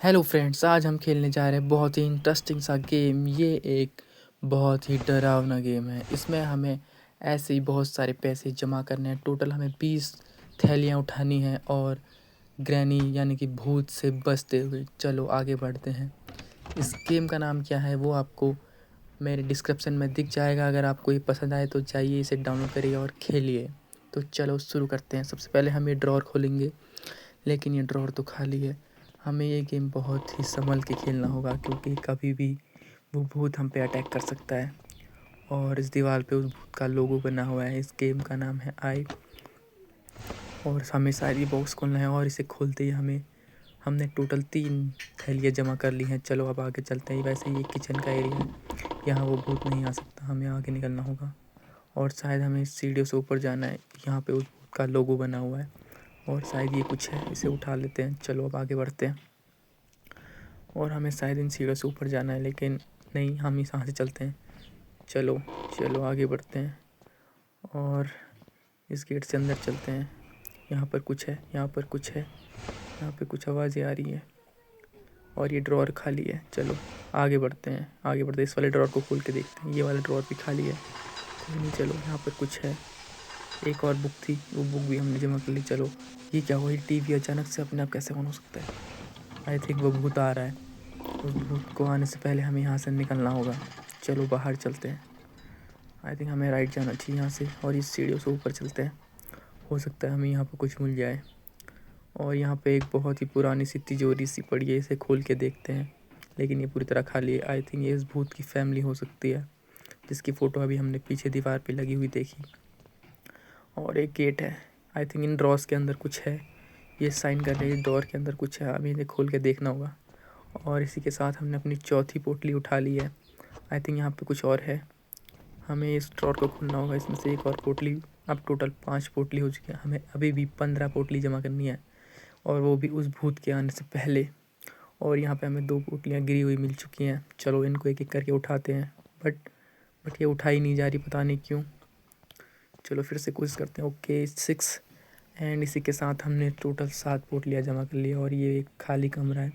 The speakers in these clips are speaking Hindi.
हेलो फ्रेंड्स, आज हम खेलने जा रहे हैं बहुत ही इंटरेस्टिंग सा गेम। ये एक बहुत ही डरावना गेम है। इसमें हमें ऐसे ही बहुत सारे पैसे जमा करने हैं। टोटल हमें 20 थैलियाँ उठानी हैं और ग्रैनी यानी कि भूत से बचते हुए। चलो आगे बढ़ते हैं। इस गेम का नाम क्या है वो आपको मेरे डिस्क्रिप्शन में दिख जाएगा। अगर आपको ये पसंद आए तो जाइए इसे डाउनलोड करिए और खेलिए। तो चलो शुरू करते हैं। सबसे पहले हम ये ड्रॉअर खोलेंगे, लेकिन ये ड्रॉअर तो खाली है। हमें ये गेम बहुत ही संभल के खेलना होगा, क्योंकि कभी भी वो भूत हम पे अटैक कर सकता है। और इस दीवार पे उस भूत का लोगो बना हुआ है। इस गेम का नाम है आई। और हमें शायद ये बॉक्स खोलना है, और इसे खोलते ही हमने टोटल 3 थैलियाँ जमा कर ली हैं। चलो अब आगे चलते हैं। वैसे ये किचन का एरिया है, यहाँ वो भूत नहीं आ सकता। हमें आगे निकलना होगा और शायद हमें सीढ़ियों से ऊपर जाना है। यहाँ पे उस भूत का लोगो बना हुआ है और शायद ये कुछ है, इसे उठा लेते हैं। चलो अब आगे बढ़ते हैं। और हमें शायद इन सीढ़ियों से ऊपर जाना है, लेकिन नहीं, हम इस यहाँ से चलते हैं। चलो चलो आगे बढ़ते हैं और इस गेट से अंदर चलते हैं। यहाँ पर कुछ है, यहाँ पर कुछ है, यहाँ पे कुछ आवाज़ें आ रही है और ये ड्रॉअर खाली है। चलो आगे बढ़ते हैं, आगे बढ़ते इस वाले ड्रॉअर को खोल के देखते हैं। ये वाला ड्रॉअर भी खाली है। कोई नहीं, चलो यहाँ पर कुछ है। एक और बुक थी, वो बुक भी हमने जमा कर ली। चलो ये क्या हुआ? ये टीवी अचानक से अपने आप कैसे ऑन हो सकता है? आई थिंक वो भूत आ रहा है। उस भूत को आने से पहले हमें यहाँ से निकलना होगा। चलो बाहर चलते हैं। आई थिंक हमें राइट जाना चाहिए यहाँ से, और इस सीढ़ियों से ऊपर चलते हैं। हो सकता है हमें यहाँ पर कुछ मिल जाए। और यहाँ पे एक बहुत ही पुरानी सी तिजोरी सी पड़ी है, इसे खोल के देखते हैं। लेकिन ये पूरी तरह खाली है। आई थिंक ये इस भूत की फैमिली हो सकती है, जिसकी फ़ोटो अभी हमने पीछे दीवार पे लगी हुई देखी। और एक गेट है। आई थिंक इन ड्रॉर्स के अंदर कुछ है। ये साइन कर रहे हैं, ड्रॉर के अंदर कुछ है, अभी इन्हें खोल के देखना होगा। और इसी के साथ हमने अपनी चौथी पोटली उठा ली है। आई थिंक यहाँ पे कुछ और है, हमें इस ड्रॉर को खोलना होगा। इसमें से एक और पोटली, अब टोटल 5 पोटली हो चुकी है। हमें अभी भी 15 पोटली जमा करनी है, और वो भी उस भूत के आने से पहले। और यहाँ पे हमें 2 पोटलियाँ गिरी हुई मिल चुकी हैं। चलो इनको एक एक करके उठाते हैं, बट ये उठाई नहीं जा रही, पता नहीं क्यों। चलो फिर से कोशिश करते हैं। ओके 6। एंड इसी के साथ हमने टोटल 7 पोटलियाँ जमा कर ली। और ये एक खाली कमरा है,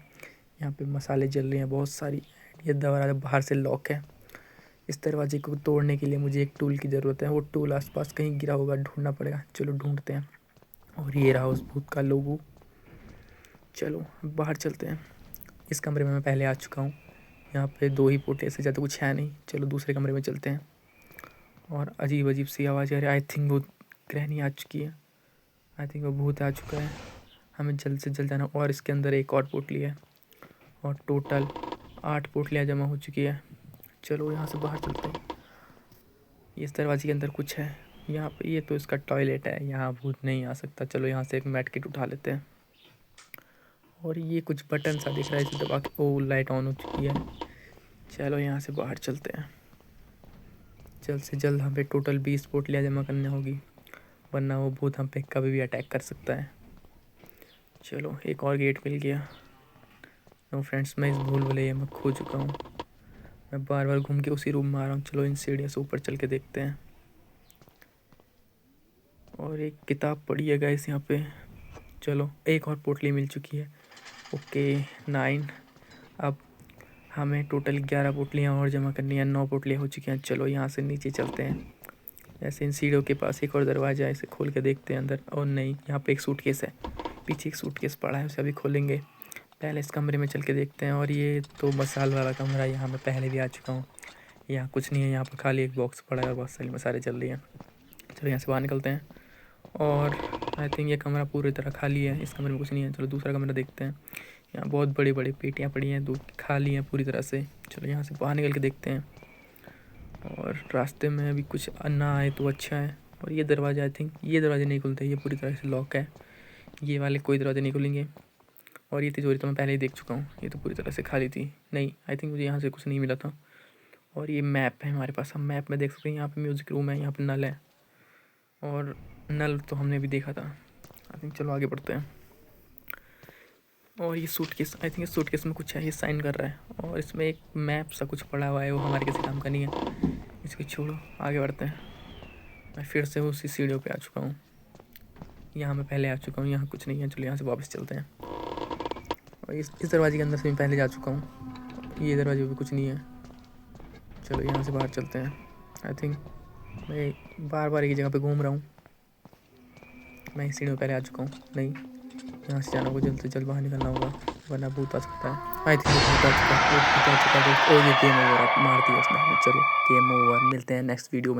यहाँ पे मसाले जल रहे हैं बहुत सारी। ये दरवाज़ा बाहर से लॉक है। इस दरवाजे को तोड़ने के लिए मुझे एक टूल की ज़रूरत है। वो टूल आसपास कहीं गिरा होगा, ढूंढना पड़ेगा। चलो ढूंढते हैं। और ये रहा उस भूत का लोगो। चलो बाहर चलते हैं। इस कमरे में मैं पहले आ चुका हूँ। यहाँ पे 2 ही पोटली से ज़्यादा कुछ है नहीं। चलो दूसरे कमरे में चलते हैं। और अजीब अजीब सी आवाज़ आ रही है। आई थिंक वो ग्रहणी आ चुकी है। आई थिंक वो भूत आ चुका है। हमें जल्द से जल्द जाना। और इसके अंदर एक और पोटली है, और टोटल 8 पोटलियाँ जमा हो चुकी है। चलो यहाँ से बाहर चलते हैं। इस दरवाजे के अंदर कुछ है। यहाँ पे ये तो इसका टॉयलेट है, यहाँ भूत नहीं आ सकता। चलो यहाँ से एक मेड किट उठा लेते हैं। और ये कुछ बटन सा दिख रहा है, इसे दबा के ओ लाइट ऑन हो चुकी है। चलो यहाँ से बाहर चलते हैं। जल्द से जल्द हमें टोटल 20 पोटलियाँ जमा करनी होगी, वरना वो भूत हम पे कभी भी अटैक कर सकता है। चलो एक और गेट मिल गया। नो फ्रेंड्स, मैं इस भूल भुलैया में खो चुका हूँ। मैं बार बार घूम के उसी रूम में आ रहा हूँ। चलो इन सीढ़ियों से ऊपर चल के देखते हैं। और एक किताब पड़ी है गाइस यहाँ पे। चलो एक और पोटली मिल चुकी है। ओके 9। अब हमें टोटल 11 पोटलियाँ और जमा करनी है। 9 पोटलियाँ हो चुकी हैं। चलो यहाँ से नीचे चलते हैं। ऐसे इन सीढ़ियों के पास एक और दरवाज़ा है, इसे खोल के देखते हैं अंदर। और नहीं, यहाँ पे एक सूटकेस है। पीछे एक सूटकेस पड़ा है, उसे अभी खोलेंगे। पहले इस कमरे में चल के देखते हैं। और ये तो मसाल वाला कमरा है, यहाँ मैं पहले भी आ चुका हूँ। यहाँ कुछ नहीं है, यहाँ पर खाली एक बॉक्स पड़ा है और बहुत सारी मसाले चल रही हैं। चलो यहाँ से बाहर निकलते हैं। और आई थिंक ये कमरा पूरी तरह खाली है, इस कमरे में कुछ नहीं है। चलो दूसरा कमरा देखते हैं। यहाँ बहुत बड़ी बड़ी पेटियाँ पड़ी हैं, 2 खाली हैं पूरी तरह से। चलो यहाँ से बाहर निकल के देखते हैं। और रास्ते में अभी कुछ ना आए तो अच्छा है। और ये दरवाज़ा, आई थिंक ये दरवाजे नहीं खुलते, ये पूरी तरह से लॉक है। ये वाले कोई दरवाजे नहीं खुलेंगे। और ये तिजोरी तो मैं पहले ही देख चुका हूँ, ये तो पूरी तरह से खाली थी। नहीं, आई थिंक मुझे यहाँ से कुछ नहीं मिला था। और ये मैप है हमारे पास, हम मैप में देख सकते हैं। यहाँ पे म्यूज़िक रूम है, यहाँ पे नल है, और नल तो हमने भी देखा था। आई थिंक चलो आगे बढ़ते हैं। और ये सूटकेस, आई थिंक इस सूटकेस में कुछ है, ये साइन कर रहा है। और इसमें एक मैप सा कुछ पड़ा हुआ है, वो हमारे किसी काम का नहीं है। इसको छोड़ो, आगे बढ़ते हैं। मैं फिर से उसी सीढ़ियों पे आ चुका हूँ। यहाँ मैं पहले आ चुका हूँ, यहाँ कुछ नहीं है। चलो यहाँ से वापस चलते हैं। और इस दरवाजे के अंदर से मैं पहले जा चुका हूँ। ये दरवाजे में भी कुछ नहीं है। चलो यहाँ से बाहर चलते हैं। आई थिंक मैं बार बार एक ही जगह पे घूम रहा हूँ। मैं इस सीढ़ी में पहले आ चुका हूँ। नहीं, यहाँ से जाना होगा, जल्द से जल्द बाहर निकलना होगा वरना भूत आ सकता है। आई थिंक भूत आ चुका है, भूत आ चुका है। और ये गेम ओवर, अब मार दिया उसने हमें। चलो गेम ओवर, मिलते हैं नेक्स्ट वीडियो में।